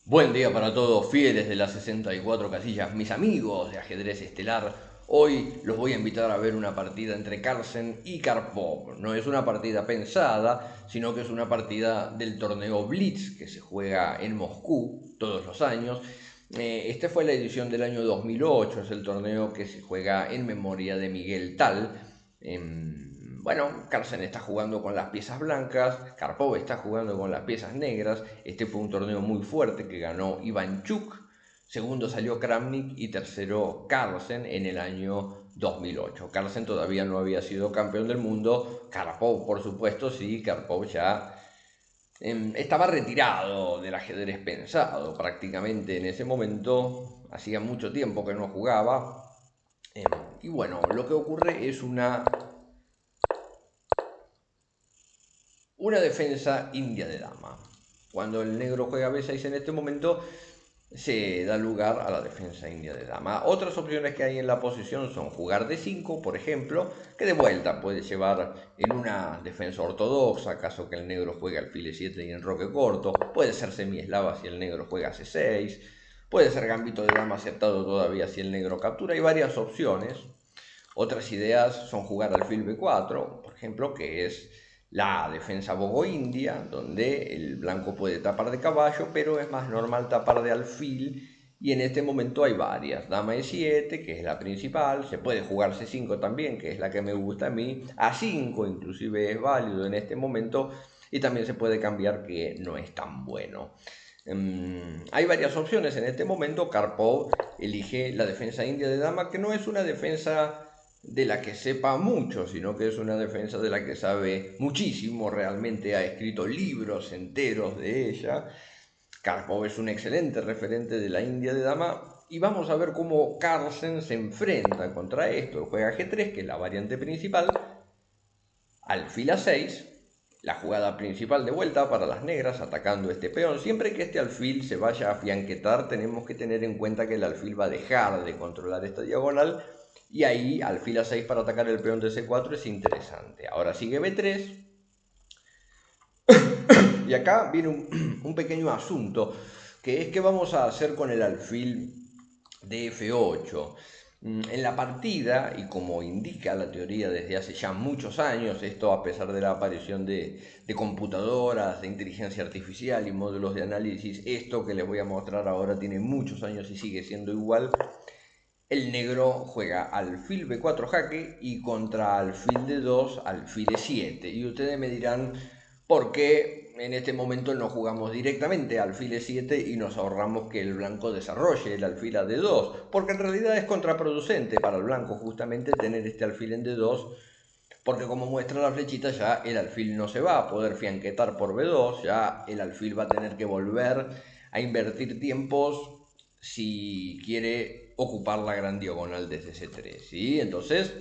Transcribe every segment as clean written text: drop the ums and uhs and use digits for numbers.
Buen día para todos, fieles de las 64 casillas, mis amigos de ajedrez estelar. Hoy los voy a invitar a ver una partida entre Carlsen y Karpov. No es una partida pensada, sino que es una partida del torneo Blitz que se juega en Moscú todos los años. Este fue la edición del año 2008, es el torneo que se juega en memoria de Miguel Tal. Bueno, Carlsen está jugando con las piezas blancas, Karpov está jugando con las piezas negras. Este fue un torneo muy fuerte que ganó Ivanchuk, segundo salió Kramnik y tercero Carlsen en el año 2008. Carlsen todavía no había sido campeón del mundo, Karpov por supuesto sí, Karpov ya estaba retirado del ajedrez pensado prácticamente en ese momento, hacía mucho tiempo que no jugaba. Y bueno, lo que ocurre es una defensa india de dama. Cuando el negro juega B6 en este momento, se da lugar a la defensa india de dama. Otras opciones que hay en la posición son jugar D5, por ejemplo, que de vuelta puede llevar en una defensa ortodoxa, caso que el negro juegue alfil E7 y enroque corto. Puede ser semieslava si el negro juega C6. Puede ser gambito de dama aceptado todavía si el negro captura. Hay varias opciones. Otras ideas son jugar alfil B4, por ejemplo, que es la defensa bogo-india, donde el blanco puede tapar de caballo, pero es más normal tapar de alfil. Y en este momento hay varias. Dama E7, que es la principal. Se puede jugar C5 también, que es la que me gusta a mí. A5 inclusive es válido en este momento. Y también se puede cambiar, que no es tan bueno. Hay varias opciones en este momento. Karpov elige la defensa india de dama, que no es una defensa de la que sepa mucho, sino que es una defensa de la que sabe muchísimo. Realmente ha escrito libros enteros de ella. Karpov es un excelente referente de la India de dama. Y vamos a ver cómo Carlsen se enfrenta contra esto. Juega G3, que es la variante principal, alfil A6, la jugada principal de vuelta para las negras, atacando este peón. Siempre que este alfil se vaya a fianquetar, tenemos que tener en cuenta que el alfil va a dejar de controlar esta diagonal, y ahí alfil A6 para atacar el peón de C4 es interesante. Ahora sigue B3, y acá viene un pequeño asunto, que es que vamos a hacer con el alfil de F8. En la partida, y como indica la teoría desde hace ya muchos años, esto a pesar de la aparición de computadoras, de inteligencia artificial y módulos de análisis, esto que les voy a mostrar ahora tiene muchos años y sigue siendo igual. El negro juega alfil B4 jaque y contra alfil D2 alfil E7. Y ustedes me dirán por qué en este momento no jugamos directamente alfil E7 y nos ahorramos que el blanco desarrolle el alfil a D2. Porque en realidad es contraproducente para el blanco justamente tener este alfil en D2. Porque como muestra la flechita, ya el alfil no se va a poder fianquetar por B2, ya el alfil va a tener que volver a invertir tiempos si quiere ocupar la gran diagonal desde C3, ¿sí? Entonces,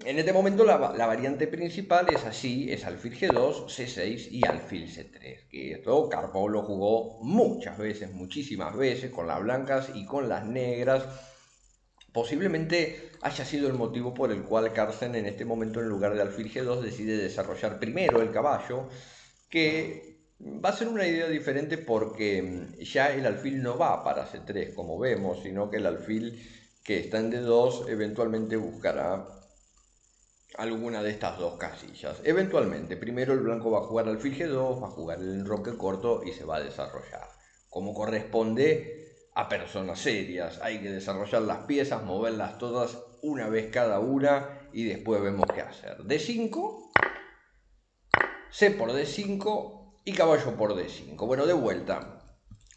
en este momento la variante principal es así, es alfil G2, C6 y alfil C3, que esto Karpov lo jugó muchas veces, muchísimas veces, con las blancas y con las negras. Posiblemente haya sido el motivo por el cual Carlsen en este momento, en lugar de alfil G2, decide desarrollar primero el caballo, que va a ser una idea diferente porque ya el alfil no va para C3 como vemos, sino que el alfil que está en D2 eventualmente buscará alguna de estas dos casillas. Eventualmente, primero el blanco va a jugar alfil G2, va a jugar el enroque corto y se va a desarrollar como corresponde a personas serias. Hay que desarrollar las piezas, moverlas todas una vez cada una y después vemos qué hacer. D5, C por D5 y caballo por D5. Bueno, de vuelta,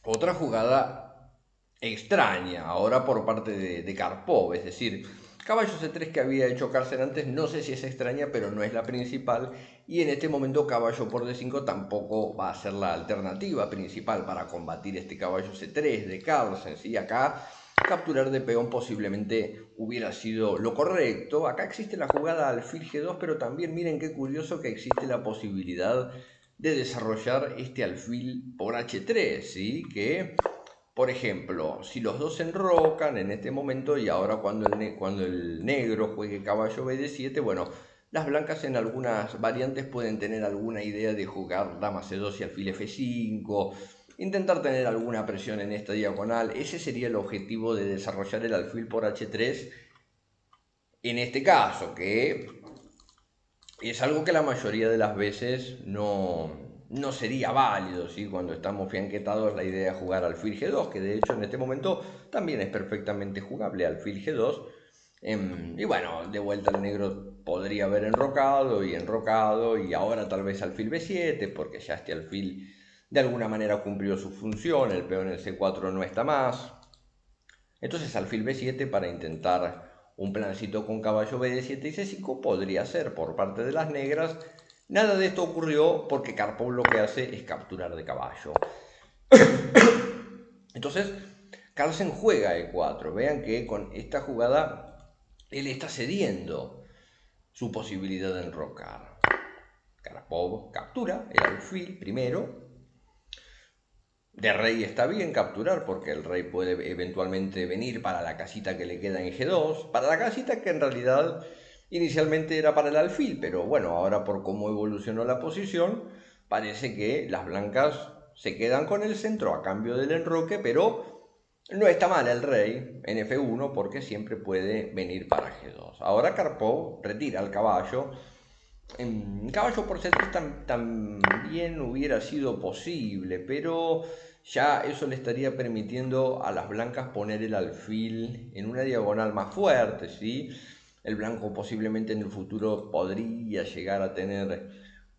otra jugada extraña ahora por parte de Karpov, es decir, caballo C3 que había hecho Carlsen antes, no sé si es extraña, pero no es la principal, y en este momento caballo por D5 tampoco va a ser la alternativa principal para combatir este caballo C3 de Carlsen, ¿sí? Acá capturar de peón posiblemente hubiera sido lo correcto. Acá existe la jugada alfil G2, pero también miren qué curioso que existe la posibilidad de desarrollar este alfil por H3, ¿sí? Que, por ejemplo, si los dos se enrocan en este momento y ahora cuando el negro juegue caballo BD7, bueno, las blancas en algunas variantes pueden tener alguna idea de jugar dama C2 y alfil F5, intentar tener alguna presión en esta diagonal. Ese sería el objetivo de desarrollar el alfil por h3 en este caso, que es algo que la mayoría de las veces no sería válido, ¿sí? Cuando estamos fianquetados, la idea es jugar alfil G2, que de hecho en este momento también es perfectamente jugable alfil G2. Y bueno, de vuelta el negro podría haber enrocado y ahora tal vez alfil B7, porque ya este alfil de alguna manera cumplió su función, el peón en el C4 no está más. Entonces alfil B7 para intentar un plancito con caballo B7 y C5 podría ser por parte de las negras. Nada de esto ocurrió porque Karpov lo que hace es capturar de caballo. Entonces Carlsen juega E4. Vean que con esta jugada él está cediendo su posibilidad de enrocar. Karpov captura el alfil primero. De rey está bien capturar porque el rey puede eventualmente venir para la casita que le queda en G2, para la casita que en realidad inicialmente era para el alfil, pero bueno, ahora por cómo evolucionó la posición, parece que las blancas se quedan con el centro a cambio del enroque, pero no está mal el rey en F1 porque siempre puede venir para G2. Ahora Karpov retira al caballo. Caballo por C3 también hubiera sido posible, pero ya eso le estaría permitiendo a las blancas poner el alfil en una diagonal más fuerte, ¿sí? El blanco posiblemente en el futuro podría llegar a tener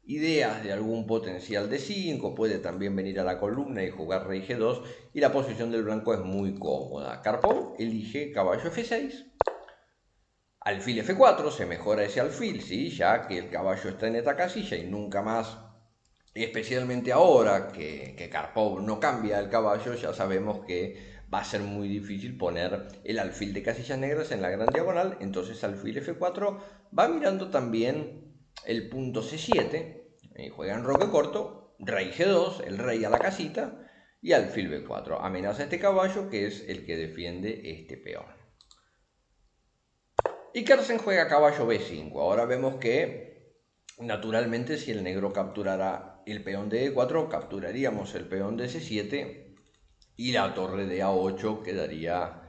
ideas de algún potencial de 5, puede también venir a la columna y jugar rey G2, y la posición del blanco es muy cómoda. Karpov elige caballo F6. Alfil F4, se mejora ese alfil, ¿sí? Ya que el caballo está en esta casilla y nunca más, especialmente ahora que Karpov no cambia el caballo, ya sabemos que va a ser muy difícil poner el alfil de casillas negras en la gran diagonal. Entonces alfil F4 va mirando también el punto C7, juega en roque corto, rey G2, el rey a la casita, y alfil B4. Amenaza este caballo que es el que defiende este peón. Y Carlsen juega caballo B5. Ahora vemos que, naturalmente, si el negro capturara el peón de E4, capturaríamos el peón de C7 y la torre de A8 quedaría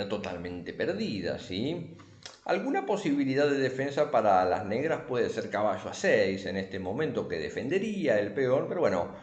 totalmente perdida, ¿sí? Alguna posibilidad de defensa para las negras puede ser caballo A6 en este momento, que defendería el peón, pero bueno,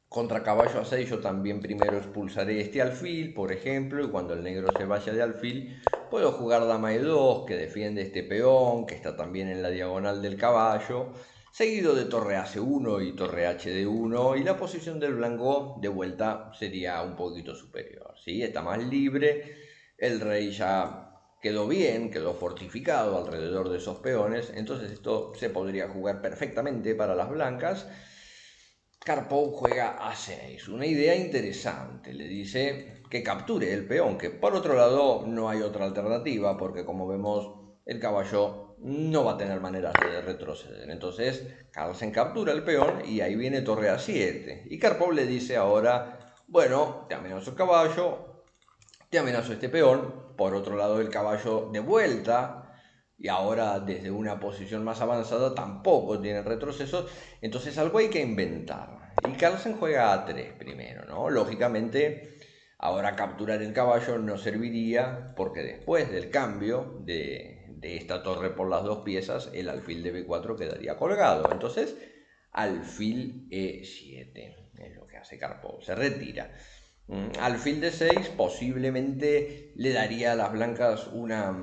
contra caballo A6 yo también primero expulsaré este alfil, por ejemplo, y cuando el negro se vaya de alfil, puedo jugar dama E2, que defiende este peón, que está también en la diagonal del caballo, seguido de torre AC1 y torre HD1, y la posición del blanco de vuelta sería un poquito superior, ¿sí? Está más libre, el rey ya quedó bien, quedó fortificado alrededor de esos peones, entonces esto se podría jugar perfectamente para las blancas. Karpov juega A6, una idea interesante, le dice que capture el peón, que por otro lado no hay otra alternativa, porque como vemos el caballo no va a tener maneras de retroceder. Entonces Carlsen captura el peón y ahí viene torre A7. Y Karpov le dice ahora, bueno, te amenazo el caballo, te amenazo este peón, por otro lado el caballo de vuelta, y ahora desde una posición más avanzada tampoco tiene retrocesos, entonces algo hay que inventar. Y Carlsen juega a 3 primero, ¿no? Lógicamente, ahora capturar el caballo no serviría porque después del cambio de esta torre por las dos piezas, el alfil de B4 quedaría colgado. Entonces, alfil E7 es lo que hace Karpov, se retira. Alfil de 6 posiblemente le daría a las blancas una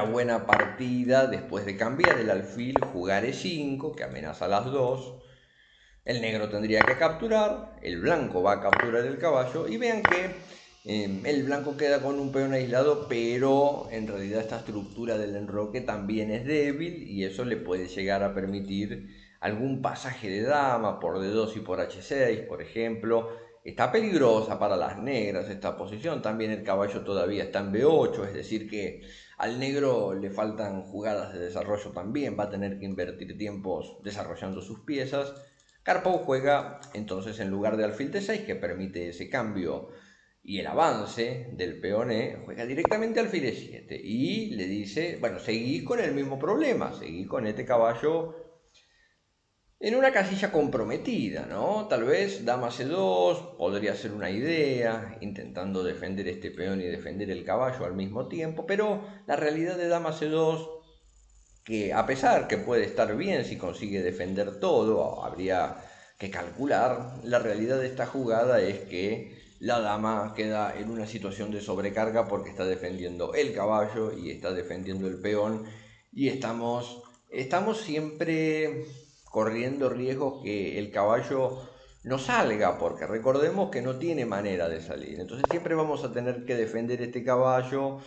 buena partida después de cambiar el alfil, jugar E5, que amenaza a las dos. El negro tendría que capturar, el blanco va a capturar el caballo y vean que el blanco queda con un peón aislado, pero en realidad esta estructura del enroque también es débil y eso le puede llegar a permitir algún pasaje de dama por D2 y por H6, por ejemplo. Está peligrosa para las negras esta posición, también el caballo todavía está en B8, es decir que al negro le faltan jugadas de desarrollo también, va a tener que invertir tiempos desarrollando sus piezas. Karpov juega entonces en lugar de alfil D6, que permite ese cambio y el avance del peón E, juega directamente alfil E7 y le dice, bueno, seguís con el mismo problema, seguís con este caballo en una casilla comprometida, ¿no? Tal vez dama C2 podría ser una idea, intentando defender este peón y defender el caballo al mismo tiempo, pero la realidad de dama C2, que a pesar que puede estar bien si consigue defender todo, habría que calcular, la realidad de esta jugada es que la dama queda en una situación de sobrecarga porque está defendiendo el caballo y está defendiendo el peón y estamos siempre corriendo riesgos que el caballo no salga, porque recordemos que no tiene manera de salir. Entonces siempre vamos a tener que defender este caballo.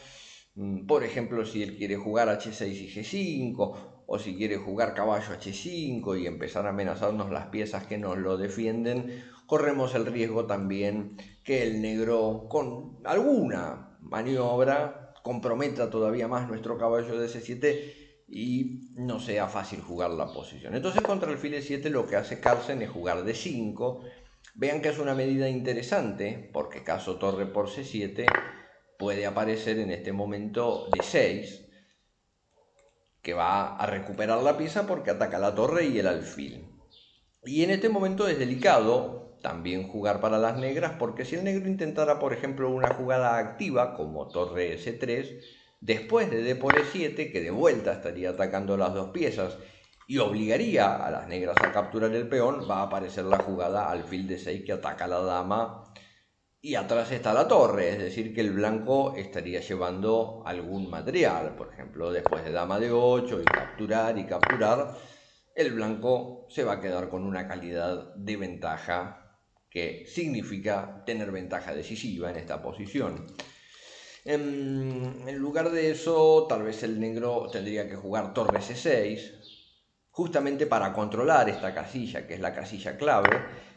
Por ejemplo, si él quiere jugar H6 y G5, o si quiere jugar caballo H5 y empezar a amenazarnos las piezas que nos lo defienden, corremos el riesgo también que el negro con alguna maniobra comprometa todavía más nuestro caballo de C7 y no sea fácil jugar la posición. Entonces contra alfil E7 lo que hace Carlsen es jugar D5. Vean que es una medida interesante porque caso torre por C7 puede aparecer en este momento D6, que va a recuperar la pieza porque ataca la torre y el alfil. Y en este momento es delicado también jugar para las negras, porque si el negro intentara, por ejemplo, una jugada activa como torre C3, después de D por E7, que de vuelta estaría atacando las dos piezas y obligaría a las negras a capturar el peón, va a aparecer la jugada alfil D6 que ataca a la dama y atrás está la torre, es decir que el blanco estaría llevando algún material, por ejemplo, después de dama de 8 y capturar, el blanco se va a quedar con una calidad de ventaja que significa tener ventaja decisiva en esta posición. En lugar de eso, tal vez el negro tendría que jugar torre C6, justamente para controlar esta casilla, que es la casilla clave,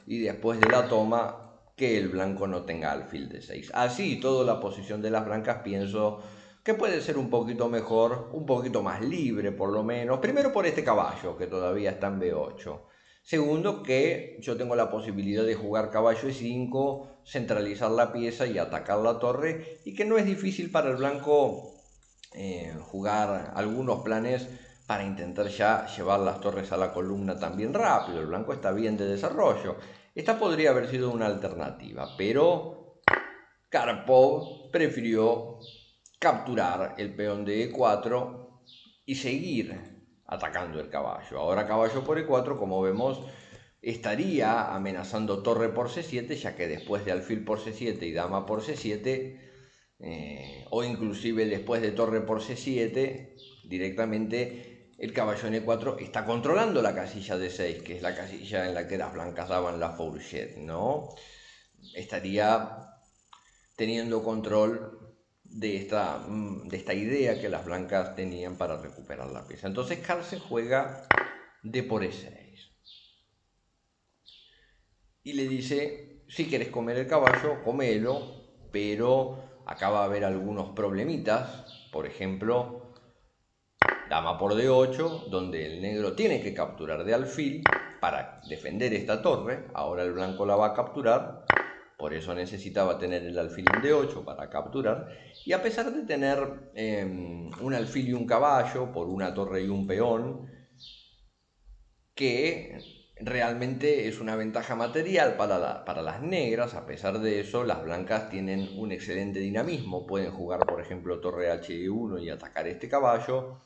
y después de la toma que el blanco no tenga alfil de 6. Así, toda la posición de las blancas pienso que puede ser un poquito mejor, un poquito más libre por lo menos. Primero por este caballo, que todavía está en B8. Segundo, que yo tengo la posibilidad de jugar caballo E5, centralizar la pieza y atacar la torre, y que no es difícil para el blanco jugar algunos planes para intentar ya llevar las torres a la columna también rápido. El blanco está bien de desarrollo. Esta podría haber sido una alternativa, pero Karpov prefirió capturar el peón de E4 y seguir atacando el caballo. Ahora caballo por E4, como vemos, estaría amenazando torre por C7, ya que después de alfil por C7 y dama por C7, o inclusive después de torre por C7, directamente el caballo en E4 está controlando la casilla de 6, que es la casilla en la que las blancas daban la fourchette, ¿no? Estaría teniendo control de esta idea que las blancas tenían para recuperar la pieza. Entonces Carlsen juega D por E6 y le dice, si querés comer el caballo, comelo, pero acá va a haber algunos problemitas. Por ejemplo, dama por D8, donde el negro tiene que capturar de alfil para defender esta torre. Ahora el blanco la va a capturar, por eso necesitaba tener el alfil en D8 para capturar. Y a pesar de tener un alfil y un caballo por una torre y un peón, que realmente es una ventaja material para las negras, a pesar de eso las blancas tienen un excelente dinamismo, pueden jugar por ejemplo torre H1 y atacar este caballo,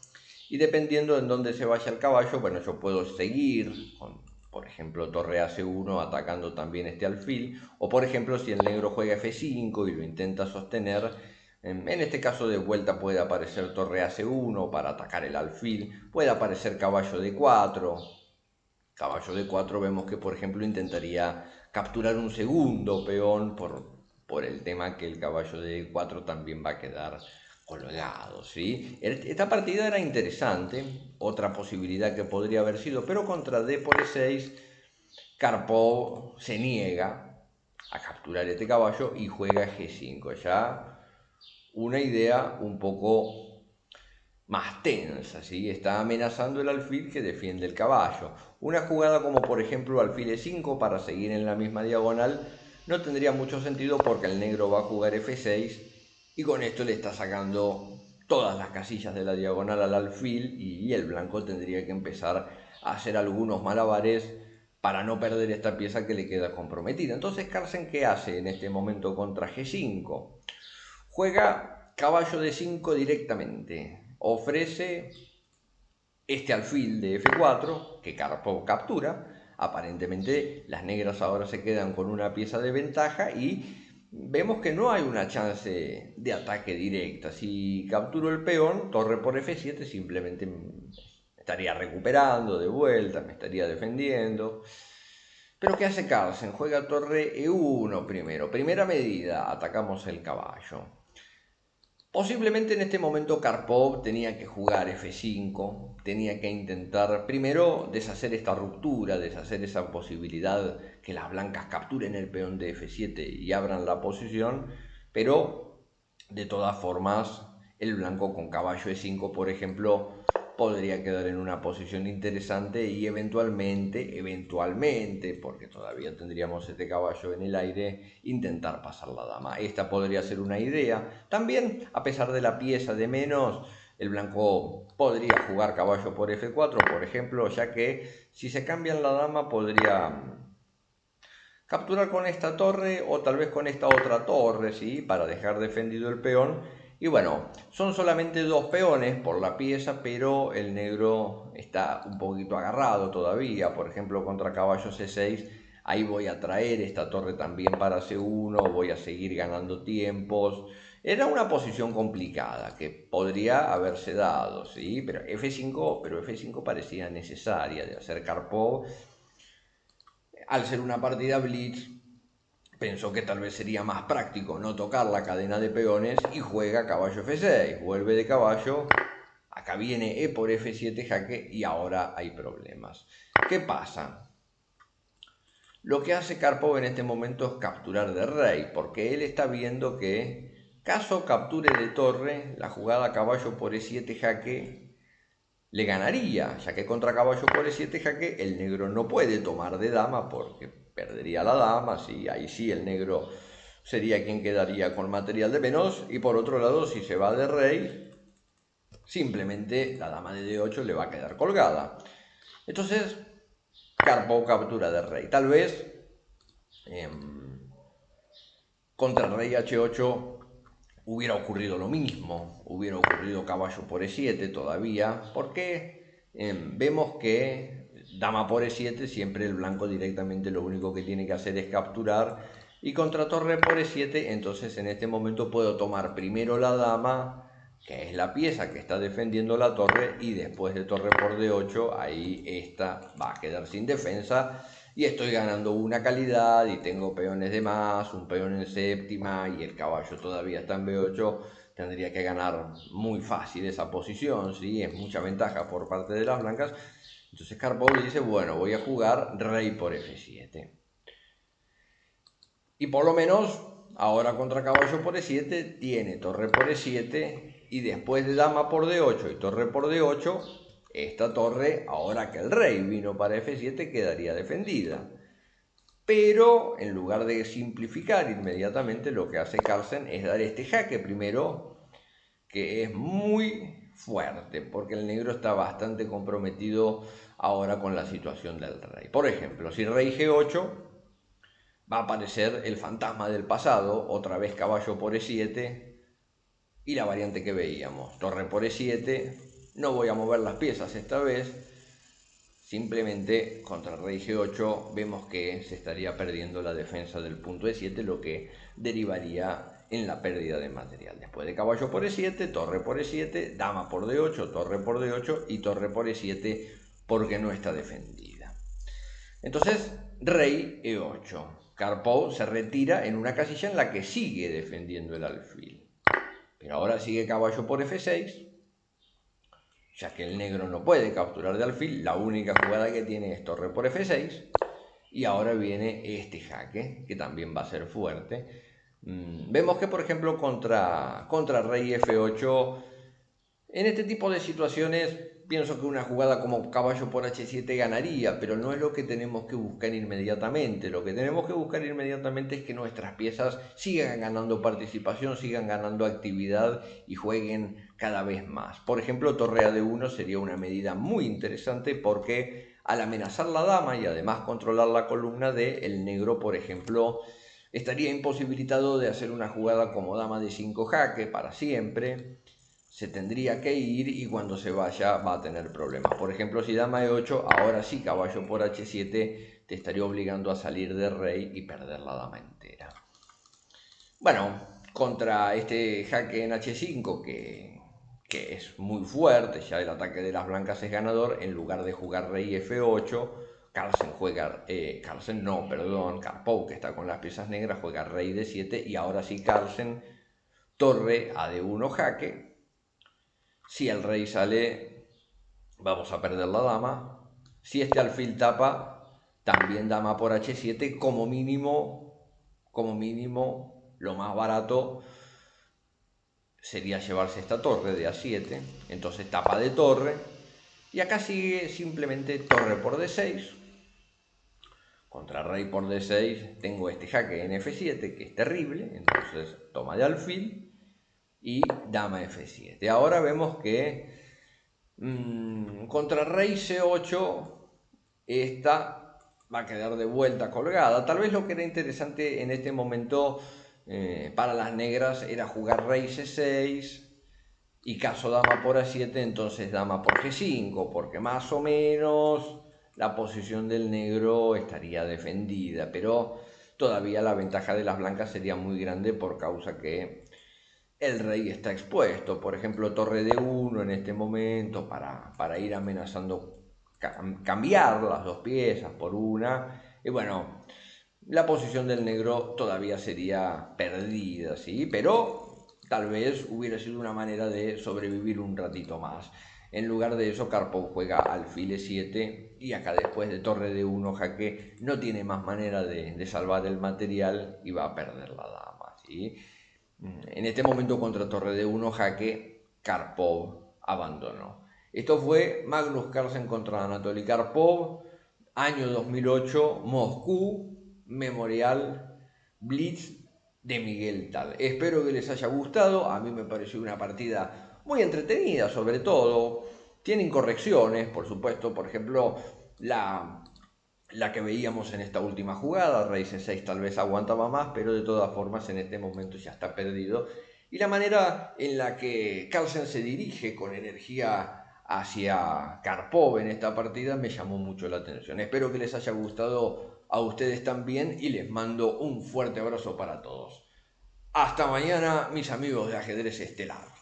y dependiendo en dónde se vaya el caballo, bueno, yo puedo seguir con, por ejemplo, torre AC1 atacando también este alfil, o por ejemplo si el negro juega F5 y lo intenta sostener, en este caso de vuelta puede aparecer torre AC1 para atacar el alfil, puede aparecer caballo D4. Caballo D4 vemos que por ejemplo intentaría capturar un segundo peón por el tema que el caballo de D4 también va a quedar colgado, ¿sí? Esta partida era interesante, otra posibilidad que podría haber sido, pero contra D por E6 Karpov se niega a capturar este caballo y juega G5, ya una idea un poco más tensa, ¿sí? Está amenazando el alfil que defiende el caballo. Una jugada como por ejemplo alfil E5 para seguir en la misma diagonal no tendría mucho sentido porque el negro va a jugar F6 y con esto le está sacando todas las casillas de la diagonal al alfil y el blanco tendría que empezar a hacer algunos malabares para no perder esta pieza que le queda comprometida. Entonces Carlsen, ¿qué hace en este momento contra G5? Juega caballo de 5 directamente, ofrece este alfil de F4 que Karpov captura. Aparentemente las negras ahora se quedan con una pieza de ventaja y vemos que no hay una chance de ataque directa. Si capturo el peón, torre por F7, simplemente me estaría recuperando de vuelta, me estaría defendiendo. Pero ¿qué hace Carlsen? Juega torre E1 primero. Primera medida, atacamos el caballo. Posiblemente en este momento Karpov tenía que jugar F5, tenía que intentar primero deshacer esta ruptura, deshacer esa posibilidad que las blancas capturen el peón de F7 y abran la posición, pero de todas formas el blanco con caballo E5, por ejemplo, podría quedar en una posición interesante y eventualmente, porque todavía tendríamos este caballo en el aire, intentar pasar la dama. Esta podría ser una idea. También, a pesar de la pieza de menos, el blanco podría jugar caballo por F4, por ejemplo, ya que si se cambian la dama podría capturar con esta torre o tal vez con esta otra torre, ¿sí? Para dejar defendido el peón. Y bueno, son solamente dos peones por la pieza, pero el negro está un poquito agarrado todavía. Por ejemplo, contra caballo C6, ahí voy a traer esta torre también para C1, voy a seguir ganando tiempos. Era una posición complicada que podría haberse dado, ¿sí? Pero F5 parecía necesaria de hacer Karpov. Al ser una partida blitz, pensó que tal vez sería más práctico no tocar la cadena de peones y juega caballo F6, vuelve de caballo, acá viene E por F7 jaque y ahora hay problemas. ¿Qué pasa? Lo que hace Karpov en este momento es capturar de rey, porque él está viendo que caso capture de torre, la jugada caballo por E7 jaque le ganaría, ya que contra caballo por E7 jaque el negro no puede tomar de dama porque perdería la dama, sí, ahí sí el negro sería quien quedaría con material de menos, y por otro lado si se va de rey, simplemente la dama de D8 le va a quedar colgada. Entonces Karpov captura de rey, tal vez contra el rey H8 hubiera ocurrido lo mismo, hubiera ocurrido caballo por E7 todavía, porque vemos que dama por E7 siempre el blanco directamente lo único que tiene que hacer es capturar, y contra torre por E7 entonces en este momento puedo tomar primero la dama, que es la pieza que está defendiendo la torre, y después de torre por D8 ahí esta va a quedar sin defensa y estoy ganando una calidad y tengo peones de más, un peón en séptima y el caballo todavía está en B8, tendría que ganar muy fácil esa posición, ¿sí? Es mucha ventaja por parte de las blancas. Entonces Karpov dice, bueno, voy a jugar rey por F7. Y por lo menos ahora contra caballo por E7 tiene torre por E7 y después de dama por D8 y torre por D8, esta torre, ahora que el rey vino para F7, quedaría defendida. Pero en lugar de simplificar inmediatamente, lo que hace Carlsen es dar este jaque primero, que es muy fuerte, porque el negro está bastante comprometido ahora con la situación del rey. Por ejemplo, si rey G8, va a aparecer el fantasma del pasado, otra vez caballo por E7, y la variante que veíamos, torre por E7, no voy a mover las piezas esta vez, simplemente contra el rey G8 vemos que se estaría perdiendo la defensa del punto E7, lo que derivaría en la pérdida de material. Después de caballo por E7, torre por E7, dama por D8, torre por D8 y torre por E7 porque no está defendida. Entonces, rey E8. Karpov se retira en una casilla en la que sigue defendiendo el alfil. Pero ahora sigue caballo por F6, ya que el negro no puede capturar de alfil, la única jugada que tiene es torre por F6, y ahora viene este jaque, que también va a ser fuerte. Vemos que, por ejemplo, contra rey F8, en este tipo de situaciones pienso que una jugada como caballo por H7 ganaría, pero no es lo que tenemos que buscar inmediatamente. Lo que tenemos que buscar inmediatamente es que nuestras piezas sigan ganando participación, sigan ganando actividad y jueguen cada vez más. Por ejemplo, torre a D1 sería una medida muy interesante porque al amenazar la dama y además controlar la columna D, el negro, por ejemplo, estaría imposibilitado de hacer una jugada como dama de 5 jaque para siempre. Se tendría que ir y cuando se vaya va a tener problemas. Por ejemplo, si dama E8, ahora sí caballo por H7 te estaría obligando a salir de rey y perder la dama entera. Bueno, contra este jaque en H5 que es muy fuerte, ya el ataque de las blancas es ganador, en lugar de jugar rey F8, Karpov, que está con las piezas negras, juega rey D7 y ahora sí Carlsen, torre a D1 jaque. Si el rey sale, vamos a perder la dama. Si este alfil tapa, también dama por H7, como mínimo, lo más barato sería llevarse esta torre de A7, entonces tapa de torre, y acá sigue simplemente torre por D6, contra rey por D6 tengo este jaque en F7, que es terrible, entonces toma de alfil, y dama F7. Ahora vemos que contra rey C8 esta va a quedar de vuelta colgada. Tal vez lo que era interesante en este momento para las negras era jugar rey C6 y caso dama por A7, entonces dama por G5, porque más o menos la posición del negro estaría defendida, pero todavía la ventaja de las blancas sería muy grande por causa que el rey está expuesto. Por ejemplo, torre D1 en este momento para ir amenazando cambiar las dos piezas por una. Y bueno, la posición del negro todavía sería perdida, ¿sí? Pero tal vez hubiera sido una manera de sobrevivir un ratito más. En lugar de eso, Karpov juega alfil E7 y acá después de torre D1 jaque no tiene más manera de salvar el material y va a perder la dama, ¿sí? En este momento contra torre D1 jaque, Karpov abandonó. Esto fue Magnus Carlsen contra Anatoly Karpov, año 2008, Moscú, Memorial Blitz de Miguel Tal. Espero que les haya gustado, a mí me pareció una partida muy entretenida sobre todo. Tienen correcciones, por supuesto, por ejemplo, la que veíamos en esta última jugada, rey C6 tal vez aguantaba más, pero de todas formas en este momento ya está perdido. Y la manera en la que Carlsen se dirige con energía hacia Karpov en esta partida me llamó mucho la atención. Espero que les haya gustado a ustedes también y les mando un fuerte abrazo para todos. Hasta mañana, mis amigos de Ajedrez Estelar.